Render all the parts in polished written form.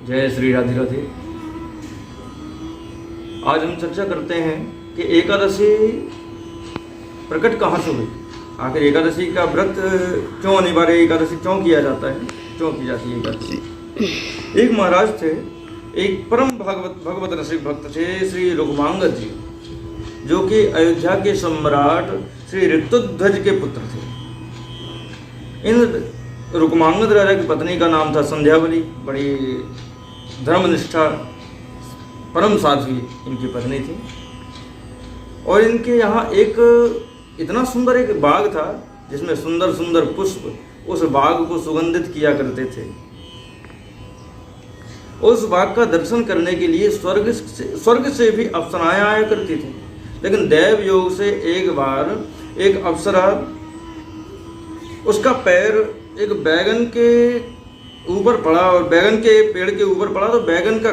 जय श्री राधे राधे। आज हम चर्चा करते हैं कि एकादशी प्रकट कहाँ से हुई। आखिर एकादशी का व्रत क्यों अनिवार्य, एकादशी क्यों किया जाता है, क्यों की जाती है एकादशी। एक महाराज थे, एक परम भगवत रसिक भक्त थे श्री रुक्मांगद जी, जो कि अयोध्या के सम्राट श्री ऋतुध्वज के पुत्र थे। इन रुक्मांगद राजा की पत्नी का नाम था संध्यावली। बड़ी धर्मनिष्ठा परम साध्वी इनकी पत्नी थी। और इनके यहाँ एक इतना सुंदर एक बाग था जिसमें सुंदर सुंदर पुष्प उस बाग को सुगंधित किया करते थे। उस बाग का दर्शन करने के लिए स्वर्ग से भी अप्सराएं आया करती थी। लेकिन देव योग से एक बार एक अप्सरा, उसका पैर एक बैगन के ऊपर पड़ा और बैगन के पेड़ के ऊपर पड़ा, तो बैगन का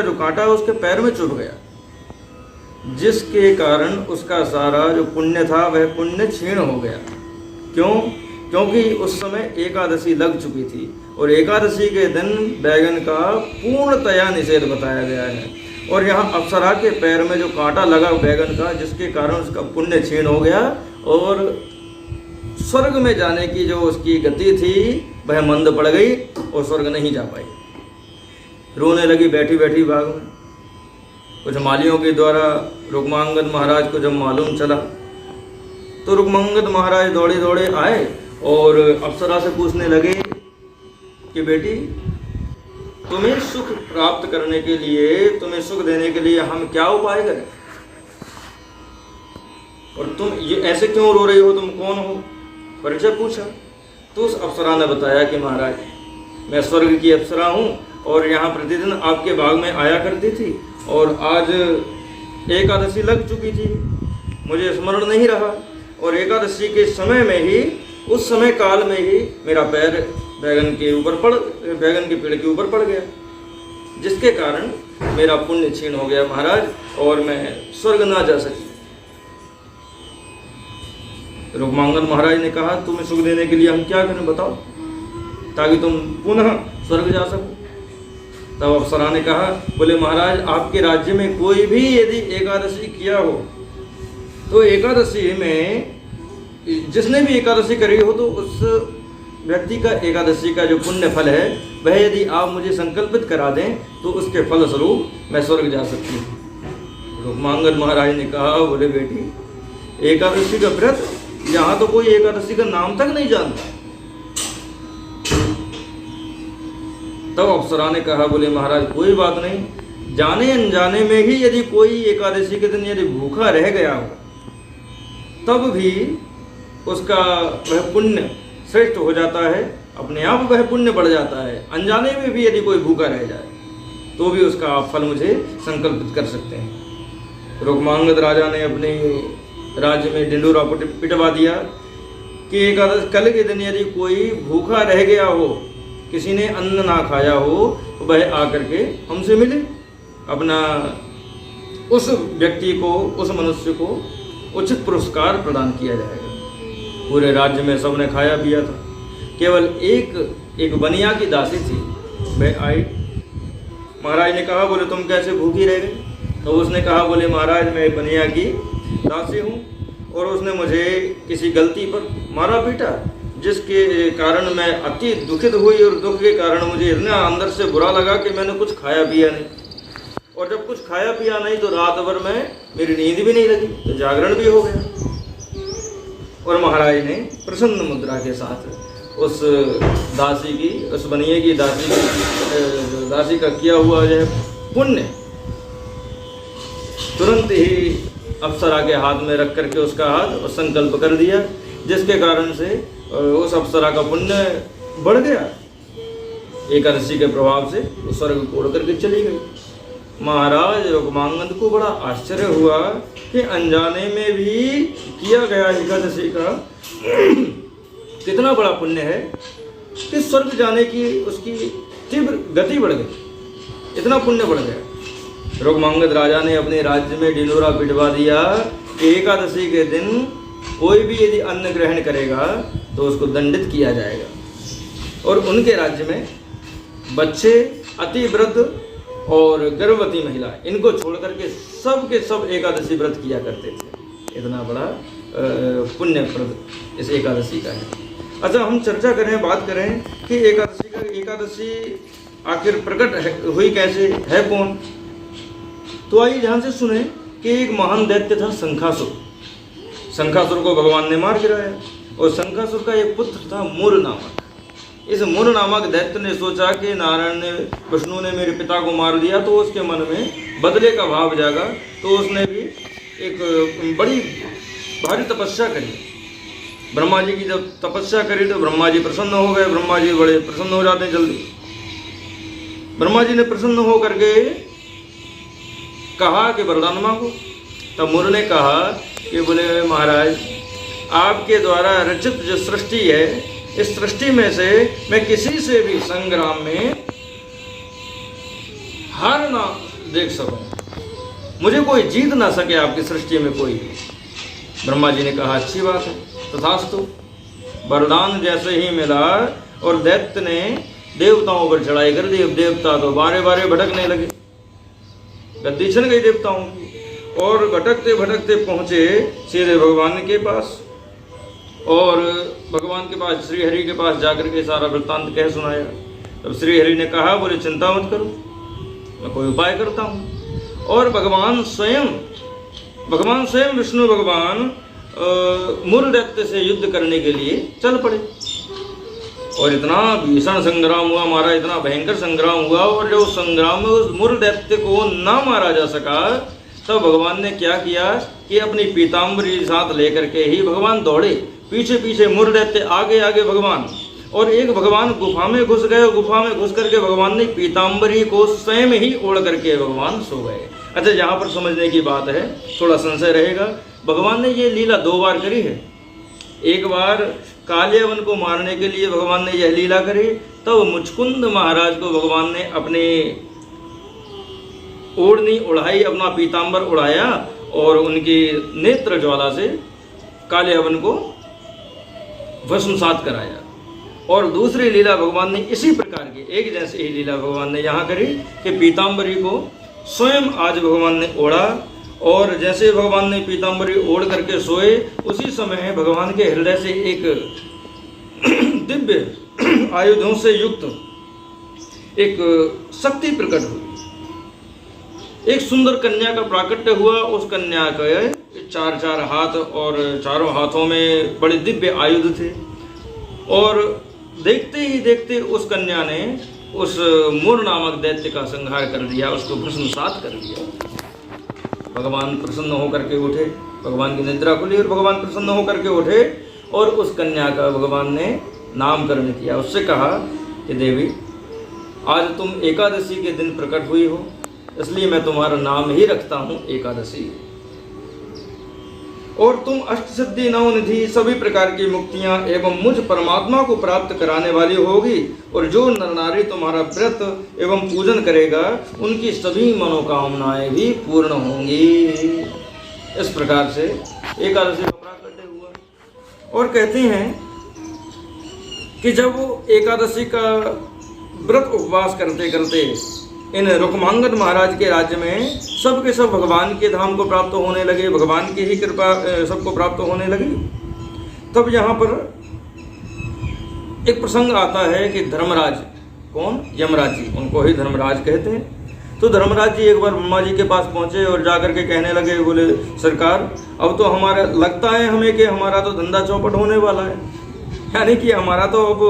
जो कांटा है उसके पैर में चुभ गया, जिसके कारण उसका सारा जो पुण्य था वह पुण्य क्षीण हो गया। क्यों? क्योंकि उस समय एकादशी लग चुकी थी और एकादशी के दिन बैगन का पूर्णतया निषेध बताया गया है। और यहाँ अप्सरा के पैर में जो कांटा लगा बैगन का, जिसके कारण उसका पुण्य क्षीण हो गया और स्वर्ग में जाने की जो उसकी गति थी वह मंद पड़ गई और स्वर्ग नहीं जा पाई। रोने लगी बैठी बैठी बाग में। कुछ मालियों के द्वारा रुक्मांगद महाराज को जब मालूम चला तो रुक्मांगद महाराज दौड़े दौड़े आए और अप्सरा से पूछने लगे कि बेटी, तुम्हें सुख प्राप्त करने के लिए, तुम्हें सुख देने के लिए हम क्या उपाय करें, और तुम ये ऐसे क्यों रो रही हो, तुम कौन हो, परिचय पूछा। तो उस अप्सरा ने बताया कि महाराज, मैं स्वर्ग की अप्सरा हूँ और यहाँ प्रतिदिन आपके बाग में आया करती थी और आज एकादशी लग चुकी थी, मुझे स्मरण नहीं रहा और एकादशी के समय में ही, उस समय काल में ही मेरा पैर बैगन के पेड़ के ऊपर पड़ गया, जिसके कारण मेरा पुण्य क्षीण हो गया महाराज और मैं स्वर्ग ना जा सकी। रुक्मांगद महाराज ने कहा, तुम्हें सुख देने के लिए हम क्या करें बताओ, ताकि तुम पुनः स्वर्ग जा सको। तब अप्सरा ने कहा, बोले महाराज, आपके राज्य में कोई भी यदि एकादशी किया हो तो एकादशी में जिसने भी एकादशी करी हो तो उस व्यक्ति का एकादशी का जो पुण्य फल है वह यदि आप मुझे संकल्पित करा दें तो उसके फल स्वरूप मैं स्वर्ग जा सकती हूँ। रुक्मांगद महाराज ने कहा, बोले बेटी, एकादशी का व्रत, यहाँ तो कोई एकादशी का नाम तक नहीं जानता। तब अप्सरा ने कहा, बोले महाराज, कोई बात नहीं, जाने अनजाने में ही यदि कोई एकादशी के दिन यदि भूखा रह गया हो तब भी उसका वह पुण्य श्रेष्ठ हो जाता है, अपने आप वह पुण्य बढ़ जाता है। अनजाने में भी यदि कोई भूखा रह जाए तो भी उसका आप फल मुझे संकल्पित कर सकते हैं। रुक्मांगद राजा ने अपने राज्य में ढिंडोरा पिटवा दिया कि एकादश कल के दिन यदि कोई भूखा रह गया हो, किसी ने अन्न ना खाया हो, तो वह आकर के हमसे मिले, अपना उस व्यक्ति को, उस मनुष्य को उचित पुरस्कार प्रदान किया जाएगा। पूरे राज्य में सबने खाया पिया था, केवल एक बनिया की दासी थी, वह आई। महाराज ने कहा, बोले तुम कैसे भूखी रह गई? तो उसने कहा, बोले महाराज, मैं बनिया की दासी हूँ और उसने मुझे किसी गलती पर मारा पीटा, जिसके कारण मैं अति दुखित हुई और दुख के कारण मुझे इतना अंदर से बुरा लगा कि मैंने कुछ खाया पिया नहीं, और जब कुछ खाया पिया नहीं तो रात भर में मेरी नींद भी नहीं लगी, तो जागरण भी हो गया। और महाराज ने प्रसन्न मुद्रा के साथ उस दासी की, उस बनिए की दासी का किया हुआ यह पुण्य तुरंत ही अप्सरा के हाथ में रख करके उसका हाथ और संकल्प कर दिया, जिसके कारण से उस अप्सरा का पुण्य बढ़ गया। एकादशी के प्रभाव से वो स्वर्ग को उड़ करके चली गई। महाराज रुक्मांगद को बड़ा आश्चर्य हुआ कि अनजाने में भी किया गया एकादशी का कितना बड़ा पुण्य है कि स्वर्ग जाने की उसकी तीव्र गति बढ़ गई, इतना पुण्य बढ़ गया। रुक्मांगद राजा ने अपने राज्य में ढिंडोरा पिटवा दिया कि एकादशी के दिन कोई भी यदि अन्न ग्रहण करेगा तो उसको दंडित किया जाएगा। और उनके राज्य में बच्चे, अति वृद्ध और गर्भवती महिला, इनको छोड़ करके सब के सब एकादशी व्रत किया करते थे। इतना बड़ा पुण्यप्रद इस एकादशी का है। अच्छा, हम चर्चा करें, बात करें कि एकादशी आखिर प्रकट हुई कैसे, है कौन? तो आइए ध्यान से सुने कि एक महान दैत्य था शंखासुर। शंखासुर को भगवान ने मार गिराया और शंखासुर का एक पुत्र था मूर नामक। इस मूर नामक दैत्य ने सोचा कि विष्णु ने मेरे पिता को मार दिया, तो उसके मन में बदले का भाव जागा। तो उसने भी एक बड़ी भारी तपस्या करी। ब्रह्मा जी की जब तपस्या करी तो ब्रह्मा जी प्रसन्न हो गए। ब्रह्मा जी बड़े प्रसन्न हो जाते हैं जल्दी। ब्रह्मा जी ने प्रसन्न हो करके कहा कि वरदान मांगो। तब मूर ने कहा कि बोले महाराज, आपके द्वारा रचित जो सृष्टि है, इस सृष्टि में से मैं किसी से भी संग्राम में हार ना देख सकूं, मुझे कोई जीत ना सके आपकी सृष्टि में कोई। ब्रह्मा जी ने कहा अच्छी बात है, तथास्तु। वरदान जैसे ही मिला और दैत्य ने देवताओं पर चढ़ाई कर दी। अब देवता तो बारे बारे भटकने लगे, गद्दी छिन गई देवताओं की, और भटकते भटकते पहुंचे सीधे भगवान के पास। और भगवान के पास, श्री हरि के पास जाकर के सारा वृत्तांत कह सुनाया। तब श्री हरि ने कहा, बोले चिंता मत करो, मैं कोई उपाय करता हूँ। और भगवान स्वयं विष्णु भगवान मूर दैत्य से युद्ध करने के लिए चल पड़े। और इतना भीषण संग्राम हुआ, हमारा इतना भयंकर संग्राम हुआ। और जो संग्राम में उस मूर दैत्य को ना मारा जा सका, तब भगवान ने क्या किया कि अपनी पीताम्बरी साथ लेकर के ही भगवान दौड़े। पीछे पीछे मूर दैत्य, आगे आगे भगवान। और एक भगवान गुफा में घुस गए। गुफा में घुस करके भगवान ने पीताम्बरी को स्वयं ही ओढ़ करके भगवान सो गए। अच्छा, यहाँ पर समझने की बात है, थोड़ा संशय रहेगा। भगवान ने ये लीला 2 बार करी है। एक बार कालियावन को मारने के लिए भगवान ने यह लीला करी। तब मुचकुंद महाराज को भगवान ने अपने ओढ़नी उड़ाई, अपना पीताम्बर उड़ाया और उनकी नेत्र ज्वाला से कालियावन को भस्मसात कराया। और दूसरी लीला भगवान ने इसी प्रकार की, एक जैसी ही लीला भगवान ने यहाँ करी कि पीताम्बरी को स्वयं आज भगवान ने ओढ़ा। और जैसे भगवान ने पीताम्बरी ओढ़ करके सोए, उसी समय भगवान के हृदय से एक दिव्य आयुधों से युक्त एक शक्ति प्रकट हुई। एक सुंदर कन्या का प्राकट्य हुआ। उस कन्या के 4 हाथ और चारों हाथों में बड़े दिव्य आयुध थे। और देखते ही देखते उस कन्या ने उस मूर नामक दैत्य का संहार कर दिया, उसको भस्मसात कर दिया। भगवान प्रसन्न होकर के उठे, भगवान की निद्रा खुली और भगवान प्रसन्न होकर के उठे और उस कन्या का भगवान ने नामकरण किया। उससे कहा कि देवी, आज तुम एकादशी के दिन प्रकट हुई हो, इसलिए मैं तुम्हारा नाम ही रखता हूँ एकादशी। और तुम अष्टसिद्धि नवनिधि सभी प्रकार की मुक्तियां एवं मुझ परमात्मा को प्राप्त कराने वाली होगी। और जो नर नारी तुम्हारा व्रत एवं पूजन करेगा, उनकी सभी मनोकामनाएं भी पूर्ण होंगी। इस प्रकार से एकादशी का प्राकट्य हुआ। और कहते हैं कि जब वो एकादशी का व्रत उपवास करते करते इन रुक्मांगद महाराज के राज्य में सब के सब भगवान के धाम को प्राप्त होने लगे, भगवान की ही कृपा सबको प्राप्त होने लगी। तब यहाँ पर एक प्रसंग आता है कि धर्मराज, कौन? यमराज जी, उनको ही धर्मराज कहते हैं। तो धर्मराज जी एक बार ब्रह्मा जी के पास पहुँचे और जाकर के कहने लगे, बोले सरकार, अब तो हमारा लगता है हमें कि हमारा तो धंधा चौपट होने वाला है। यानी कि हमारा तो अब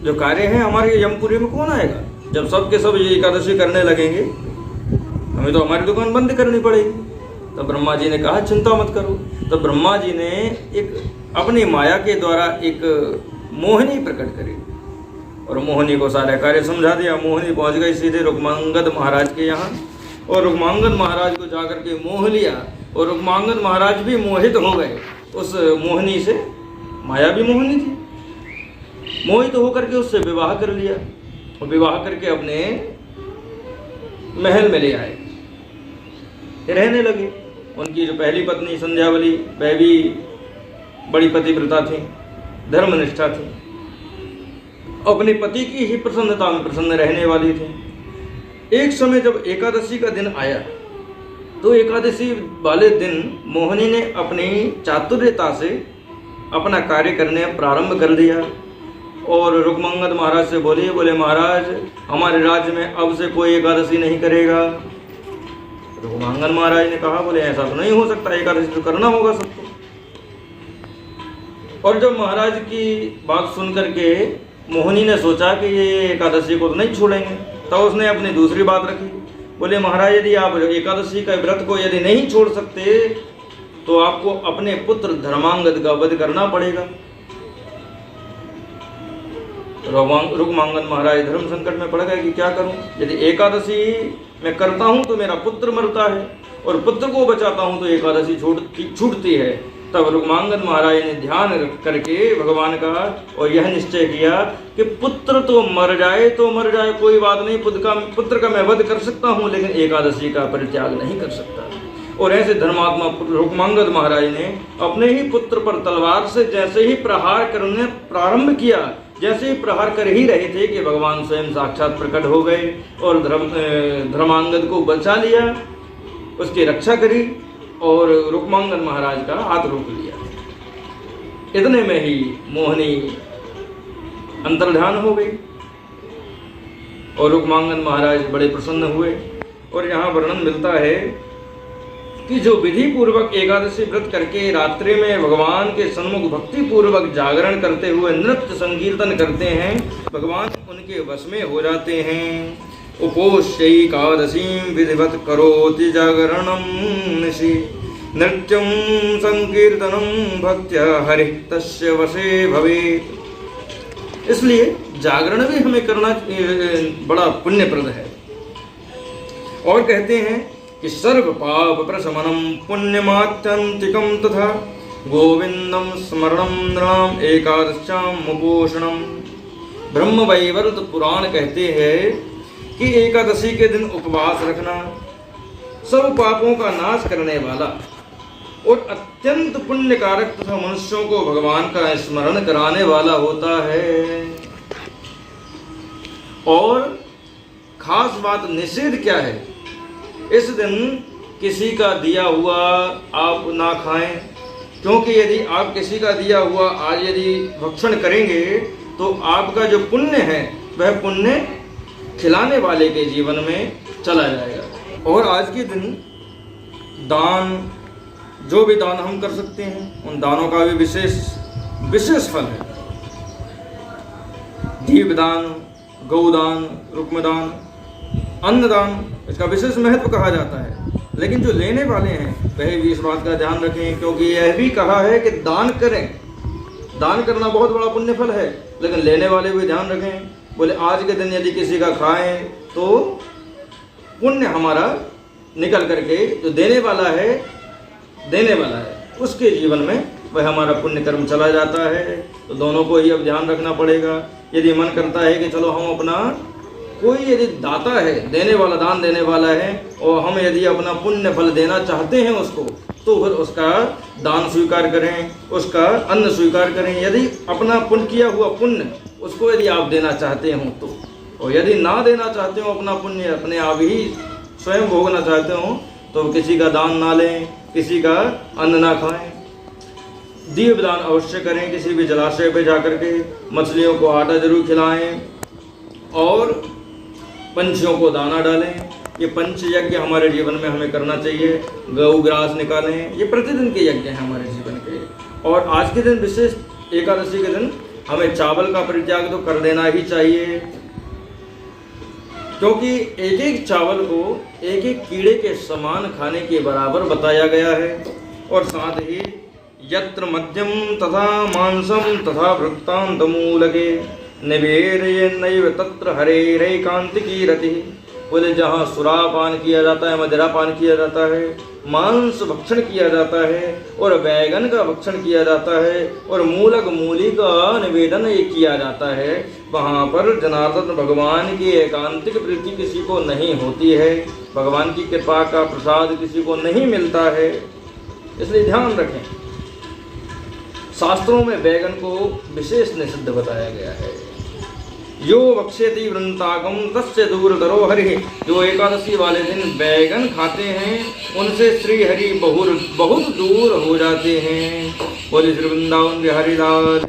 जो कार्य है हमारे यमपुरी में कौन आएगा? जब सब के सब ये एकादशी करने लगेंगे, हमें तो हमारी दुकान बंद करनी पड़ेगी। तो ब्रह्मा जी ने कहा चिंता मत करो। तो ब्रह्मा जी ने एक अपनी माया के द्वारा एक मोहिनी प्रकट करी और मोहिनी को सारा कार्य समझा दिया। मोहिनी पहुंच गई सीधे रुक्मांगद महाराज के यहाँ और रुक्मांगद महाराज को जाकर के मोह लिया और रुक्मांगद महाराज भी मोहित हो गए उस मोहिनी से। माया भी मोहिनी थी, मोहित होकर के उससे विवाह कर लिया और विवाह करके अपने महल में ले आए, रहने लगे। उनकी जो पहली पत्नी संध्यावली, वह भी बड़ी पतिव्रता थी, धर्मनिष्ठा थी। अपने पति की ही प्रसन्नता में प्रसन्न रहने वाली थी। एक समय जब एकादशी का दिन आया तो एकादशी वाले दिन मोहिनी ने अपनी चातुर्यता से अपना कार्य करने प्रारंभ कर दिया और रुक्मांगद महाराज से बोले महाराज, हमारे राज्य में अब से कोई एकादशी नहीं करेगा। रुक्मांगद महाराज ने कहा, बोले ऐसा तो नहीं हो सकता, एकादशी तो करना होगा सबको। और जब महाराज की बात सुन करके मोहिनी ने सोचा कि ये एकादशी को तो नहीं छोड़ेंगे, तब उसने अपनी दूसरी बात रखी। बोले महाराज, यदि आप एकादशी का व्रत को यदि नहीं छोड़ सकते तो आपको अपने पुत्र धर्मांगद का वध करना पड़ेगा। रुक्मांगद महाराज धर्म संकट में पड़ गए कि क्या करूं, यदि एकादशी मैं करता हूं तो मेरा पुत्र मरता है और पुत्र को बचाता हूं तो एकादशी छूटती है। तब रुक्मांगद महाराज ने ध्यान करके भगवान का और यह निश्चय किया कि पुत्र तो मर जाए कोई बात नहीं, पुत्र का मैं वध कर सकता हूँ, लेकिन एकादशी का परित्याग नहीं कर सकता। और ऐसे धर्मात्मा रुक्मांगद महाराज ने अपने ही पुत्र पर तलवार से जैसे ही प्रहार करने प्रारंभ किया, जैसे ही प्रहार कर ही रहे थे कि भगवान स्वयं साक्षात प्रकट हो गए और धर्मांगद को बचा लिया, उसकी रक्षा करी और रुक्मांगद महाराज का हाथ रोक लिया। इतने में ही मोहिनी अंतर्ध्यान हो गई और रुक्मांगद महाराज बड़े प्रसन्न हुए। और यहाँ वर्णन मिलता है कि जो विधि पूर्वक एकादशी व्रत करके रात्रि में भगवान के सन्मुख भक्ति पूर्वक जागरण करते हुए नृत्य संकीर्तन करते हैं, भगवान उनके वश में हो जाते हैं। उपोष्यैकादशीं विधिवत करोति जागरणं निशि नृत्यं संकीर्तनं भक्त्या हरिः तस्य वशे भवेत्। इसलिए जागरण भी हमें करना बड़ा पुण्यप्रद है। और कहते हैं कि सर्व पाप प्रशमनम पुण्यमात्यंतिकम तथा गोविंदम स्मरणम नृणाम एकादश्याम उपोषणम। ब्रह्मवैवर्त पुराण कहते हैं कि एकादशी के दिन उपवास रखना सब पापों का नाश करने वाला और अत्यंत पुण्यकारक तथा मनुष्यों को भगवान का स्मरण कराने वाला होता है। और खास बात निषेध क्या है, इस दिन किसी का दिया हुआ आप ना खाएं, क्योंकि यदि आप किसी का दिया हुआ आज यदि भक्षण करेंगे तो आपका जो पुण्य है वह पुण्य खिलाने वाले के जीवन में चला जाएगा। और आज के दिन दान, जो भी दान हम कर सकते हैं उन दानों का भी विशेष फल है। दीपदान, गौदान, रुक्मदान, अन्नदान, इसका विशेष महत्व कहा जाता है। लेकिन जो लेने वाले हैं वह भी इस बात का ध्यान रखें, क्योंकि यह भी कहा है कि दान करें, दान करना बहुत बड़ा पुण्य फल है, लेकिन लेने वाले भी ध्यान रखें। बोले आज के दिन यदि किसी का खाएं तो पुण्य हमारा निकल करके जो देने वाला है उसके जीवन में वह हमारा पुण्य कर्म चला जाता है। तो दोनों को ही अब ध्यान रखना पड़ेगा। यदि मन करता है कि चलो हम अपना, कोई यदि दाता है, देने वाला, दान देने वाला है, और हम यदि अपना पुण्य फल देना चाहते हैं उसको, तो फिर उसका दान स्वीकार करें, उसका अन्न स्वीकार करें। यदि अपना पुण्य किया हुआ पुण्य उसको यदि आप देना चाहते हो तो, और यदि ना देना चाहते हो, अपना पुण्य अपने आप ही स्वयं भोगना चाहते हो, तो किसी का दान ना लें, किसी का अन्न ना खाएं। दीपदान अवश्य करें, किसी भी जलाशय पे जाकर के मछलियों को आटा जरूर खिलाएं और पंछियों को दाना डालें। ये पंच यज्ञ हमारे जीवन में हमें करना चाहिए। गौ ग्रास निकालें, ये प्रतिदिन के यज्ञ हैं हमारे जीवन के। और आज के दिन, विशेष एकादशी के दिन, हमें चावल का परित्याग तो कर देना ही चाहिए, क्योंकि एक एक चावल को एक एक कीड़े के समान खाने के बराबर बताया गया है। और साथ ही यत्र मध्यम तथा मांसम तथा वृत्तांतमूलके निवेदयन्नैव तत्र हरेरैकान्तिकी रतिः। बोले जहाँ सुरापान किया जाता है, मदिरा पान किया जाता है, मांस भक्षण किया जाता है और बैगन का भक्षण किया जाता है और मूलक मूली का निवेदन किया जाता है, वहाँ पर जनार्दन भगवान की एकांतिक प्रीति किसी को नहीं होती है, भगवान की कृपा का प्रसाद किसी को नहीं मिलता है। इसलिए ध्यान रखें, शास्त्रों में बैगन को विशेष निषिद्ध बताया गया है। यो भक्ष्यति वृंताकम तस्य दूर करो हरि। जो एकादशी वाले दिन बैगन खाते हैं उनसे श्री हरि बहुत बहुत दूर हो जाते हैं। बोले श्री वृंदावन बिहारी लाल।